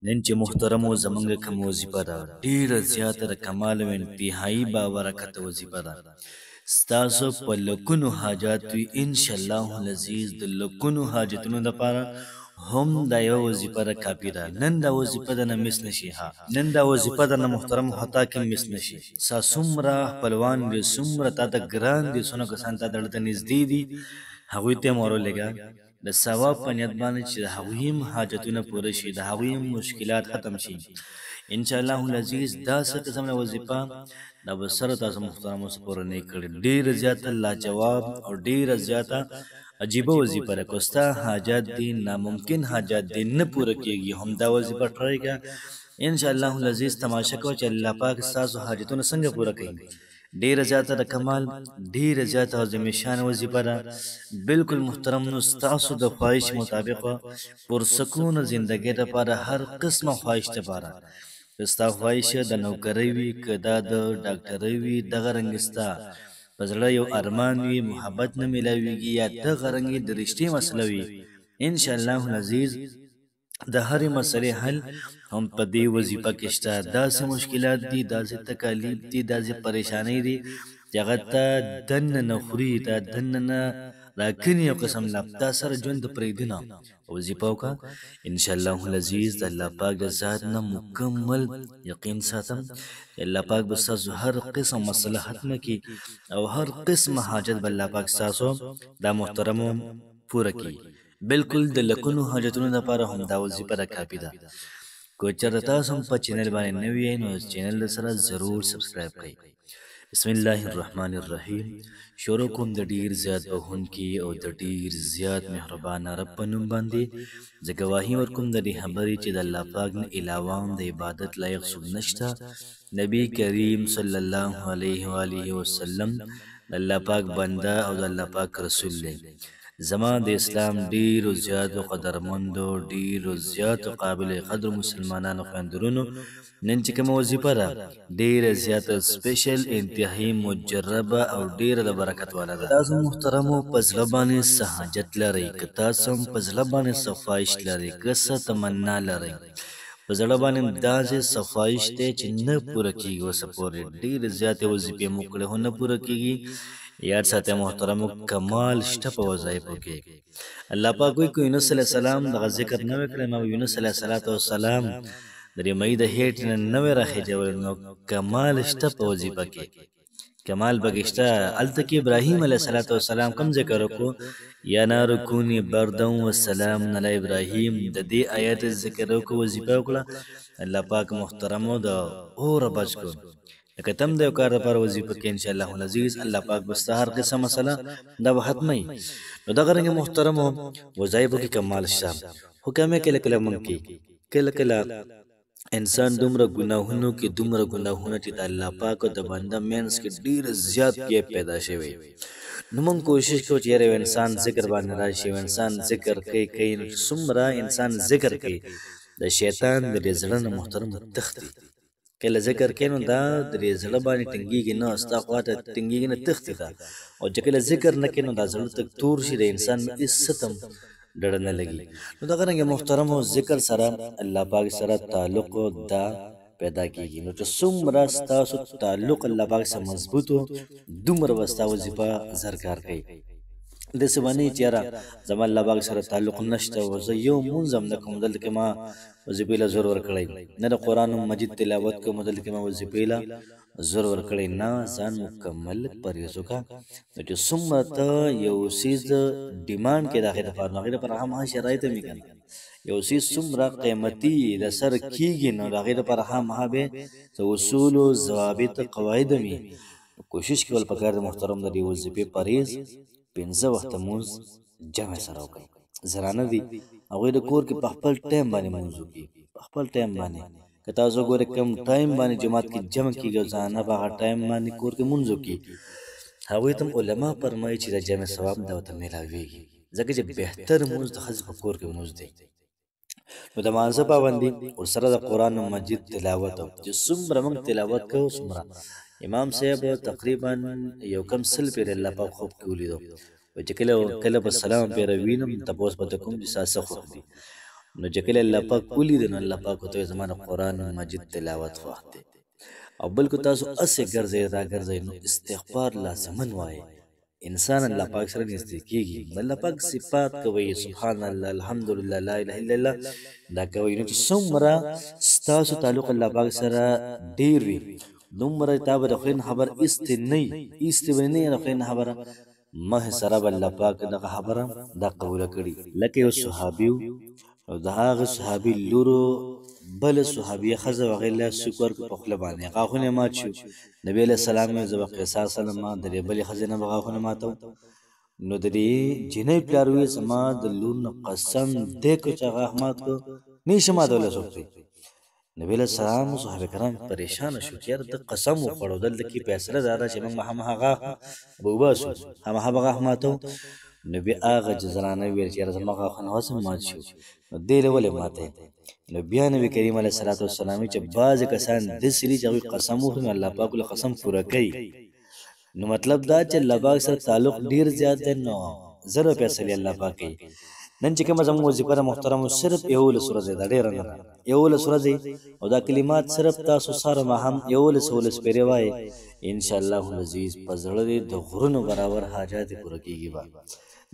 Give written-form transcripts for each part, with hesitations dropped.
نن چې محترمو زمونږ کوم وظیفه ده ډېره زیاته د کمال او انتهایي بابرکته وظیفه ده ستاسو په لکونو حاجات وي انشاءالله العزیز د لکونو حاجتونو دپاره هم دا یوه وظیفه ده کافي ده نن دا وظیفه ده نه مس نشي ها نن دا وظیفه ده نه محترمو حتا کې مس نشي سا څومره خپلوان دي څومره تا ته ګران دي څونه کسان تا ته دلته نږدې دي هغوی ته یې ورولېږه د ثواب په نیت باندې چې د هغوی هم حاجتونه پوره شي د هغوی هم مشکلات ختم شي انشاءالله العزیز داسې قسم نه وظیفه دا به سره تاسو محترمو سپوره نه کړي ډېره زیاته لاجواب او ډېره زیاته عجیبه وظیفه ده که ستا حاجات دي ناممکن حاجات دي نه پوره کېږي همدا وظیفه ټرای کړه انشاءالله العزیز تماشه کوه چې الله پاک ستاسو حاجتونه څنګه پوره کوي ډیره زیاته د کمال ډیره زیاته عظیم شان وظیفه ده بالکل محترم نو ستاسو د خواهش مطابق پرسکون زندګۍ لپاره هر قسمه خواهش لپاره که ستا خواهش د نوکرۍ وي که دا د ډاکټرۍ وي دغه رنګ ستا په زړه یو ارمان وي محبت نه میلاویږي یا دغه رنګ د رښتې مسله وي انشاءالله العزیز د هرې مسلې حل هم په دې وظیفه کې شته داسې مشکلات دي داسې تکالیف دي داسې پریشانۍ دي چې هغه ته دننه نه خوري تا دننه راکني یو قسم لا تا سره ژوند پرېږدي نه وظیفه وکړه انشاءالله العزیز د الله پاک د ذات نه مکمل یقین ساتم چې الله پاک به ستاسو هر قسم مسله ختمه کړي او هر قسم حاجت به الله پاک ستاسو دا محترمو پوره کړي بالکل د لکونو حاجتونو لپاره هم دا وظیفه را کافي ده که چېرته تاسو هم په چینل باندې نوي یئ نو چینل سره ضرور سبسکرایب کړئ بسم الله الرحمن الرحیم شروع کوم د ډیر زیات بخونکي او د ډیر زیات مهربانه رب په نوم باندې زه ګواهي ورکوم د دې خبرې چې د الله پاک نه علاوه د عبادت لایق څوک نشته نبی کریم صلی الله علیه و آله وسلم د الله پاک بنده او د الله پاک رسول دی زما د اسلام ډیرو زیاتو قدرمندو ډیرو زیاتو قابل قدر مسلمانانو خویندرونو نن چې کومه وظیفه ده ډیره زیاته سپیشل انتهایي مجربه او ډیره د برکت والا ده تاسو محترمو په زړه باندې څه حاجت لرئ که تاسو هم په زړه باندې څه خواهش لرئ که څه تمنا لرئ په زړه باندې داسې څه خواهش دی چې نه پوره کېږي اوسه پورې ډېرې زیاتې وظیفې مو کړې خو نه پوره کېږي یاد ساتئ محترمو کمال شته په وظایفو کې الله پاک وایي که یونس علیه السلام دغه ذکر نه وی کړی نو یونس علیه السلام د ریمۍ د هیټ نه نه وی راخېجولی نو کمال شته په وظیفه کې کمال پکې شته هلته کې ابراهیم علیه السلام کوم ذکر وکړو یا نار کوني بردا وسلام علی ابراهیم د دې آیت ذکر وکړو وظیفه وکړه الله پاک محترمو د اوره بچ کړو لکه تم د یو کار لپاره وظیفه کې انشاءالله العزیز الله پاک به ستا هر قسم مسله دا به ختموي نو دغه رنګې محترمو وظایفو کې کمال شته خو کمې کله کله مونږ کې کله کله انسان دومره ګناهونو کې دومره ګناهونه چې د الله پاک او د بنده منځ کې ډېر زیات ګیپ پیدا شوی نو موږ کوشش کوو چې یاره یو انسان ذکر باندې راشي یو انسان ذکر کوي نو څومره انسان ذکر کوي د شیطان د دې زړه نه محترم تښتي کله ذکر کوي نو دا د دې زړه باندې ټینګېږي نه ستا خواته ټینګېږي نه تښتي دا او چې کله ذکر نه کوي نو دا زړه تک تور شي د انسان هېڅ ستم ډډه نه لګي نو دغه رنګې محترمو ذکر سره الله پاک سره تعلق دا پیدا کېږي نو چې څومره ستاسو تعلق الله پاک سره مضبوط و دومره به ستا وظیفه زر کار کوي داسې به نه وي چې یاره زما الله پاک سره تعلق نشته او زه یو مونځ هم نه کوم دلته کې ما وظیفې له زور ورکړی نه د قرآن مجید تلاوت کوم دلته کې ما وظیفې له زور ورکړی نه ځان مکمل پرهیز وکړه نو چې څومره ته یو څیز ډیمانډ کې د هغې دپاره نو هغې دپاره هم هغه شرایط هم وي که نه یو څیز څومره قیمتي د سر کېږي نو د هغې دپاره هم هغه به څه اصولو ضوابط قواعد هم وي کوشش کول پکار د محترم د دې وظیفې پرهیز پنځه وخته مونځ جمع سره وکړئ زنانه دي هغوی د کور کې په خپل ټایم باندې مونځ وکړي په خپل ټایم باندې که تاسو ګورئ کم ټایم باندې جماعت کې جمع کېږي او زنانه په هغه ټایم باندې کور کې مونځ وکړي هغوی ته علما فرمایي چې د جمع ثواب دا ورته میلاویږي ځکه چې بهتر مونځ د ښځې په کور کې مونځ دی نو د مانځه پابندي ورسره د قرآن مجید تلاوت چې څومره موږ تلاوت کوو څومره امام صاحب تقریبا یو کم سل پیره الله پاک خوب کې ولیدو چې کله به سلام پیره وینم تپوس به ته کوم چې ستا څه خوښ دي نو چې کله الله پاک ولید نو الله پاک ته زما د قرآن مجید تلاوت خوښ دی او بلکې تاسو اسې ګرځئ را ګرځئ نو استغفار لازمن وایي انسان الله پاک سره نږدې کېږي الله پاک صفات کوي سبحان الله الحمدلله لا اله الا الله دا کوي نو چې څومره ستاسو تعلق الله پاک سره ډېر وي دومره تا به د خدای نه خبر ایستې نه وي ایستې به نه یې د خدای نه خبره مخې سره به الله پاک دغه خبره دا قبوله کړي لکه یو صحابي او د هغه صحابي لورو بل صحابیه ښځه و هغې له سوک ورکړ په خوله باندې غاښونه یې مات شو نبي علیه السلام یې زه به قصاص علم د دې بلې ښځې نه به غاښونه ماتوم نو د دې جینۍ پلار ویې زما د لور نه قسم دی که چې غاښ مات کړو نه یې شي ماتولی څوک دی نبي علیه السلام صحابه کرام پریشانه شو چې یاره ته قسم وخوړو دلته کې فیصله دا ده چې موږ هماغه غاښ به وباسو هماغه به غاښ ماتو نو بیا هغه زنانه وویل چې یاره زما غاښونه اوس هم مات شو نو دې له ولې ماته نو بیا نبي کریم علیه الصلاة والسلام چې بعضې کسان داسې دي چې هغوی قسم وخوري نو الله پاک له قسم پوره کوي نو مطلب دا چې الله پاک سره تعلق ډېر زیات دی نو زر فیصلې الله پاک کوي نن چې کومه زموږ وظیفه ده محترمو صرف 11 ورځې ده ډېره نه ده 11 ورځې او دا کلمات صرف تاسو سره ما هم 11 پېرې وایئ انشاءالله العزیز په زړه دې د غرونو برابر حاجات یې پوره کېږي به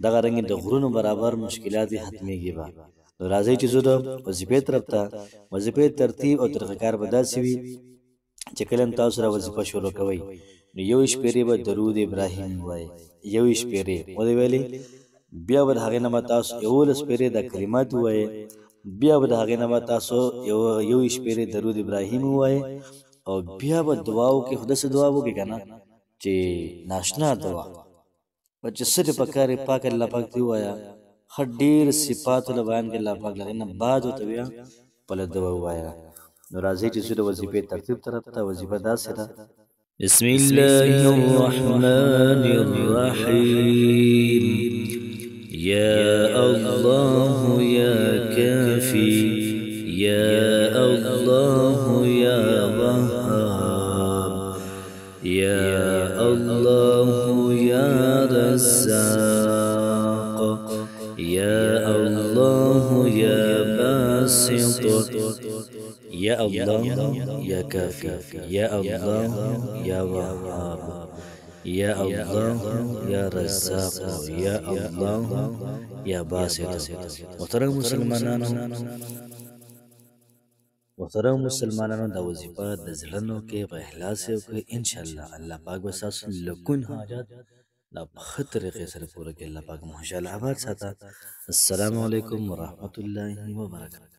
دغه رنګې د غرونو برابر مشکلات یې ختمېږي به نو راځئ چې زه د وظیفې طرف ته وظیفې ترتیب او طریقهکار به داسې وي چې کله هم تاسو را وظیفه شروع کوئ نو 1 شپېرې به درود ابراهیم ووایئ 1 شپېرې ودې ویلې بیا به د هغې نه به تاسو 11 شپېرې دا کلمات ووایئ بیا به د هغې نه به تاسو 1 شپېرې درود ابراهیم ووایئ او بیا به دعا وکړئ خو داسې دعا وکړئ که نه چې ناشنا دعا په چې څه دې پکار یې پاک الله پاک دې ووایه ښه ډېر صفاتو له بیان کې الله پاک له هغې نه بعد ورته بیا خپله دعا ووایه نو راځئ چې زه د وظیفې ترتیب طرف ته وظیفه داسې ده بسم الله الرحمن الرحيم يا الله يا كافي يا الله يا وهاب يا الله يا رزاق يا الله يا باسط يا الله يا كافي يا الله يا وهاب يا الله يا رزاق يا الله يا باسط محترم مسلمانانو دا وظیفه د زړه کې په اخلاص وکړئ انشاءالله الله پاک به ستاسو لکون حاجات لا په ښه طریقې سره پوره کړي الله پاک مو خوشحاله آباد ساته السلام علیکم ورحمة الله وبرکاته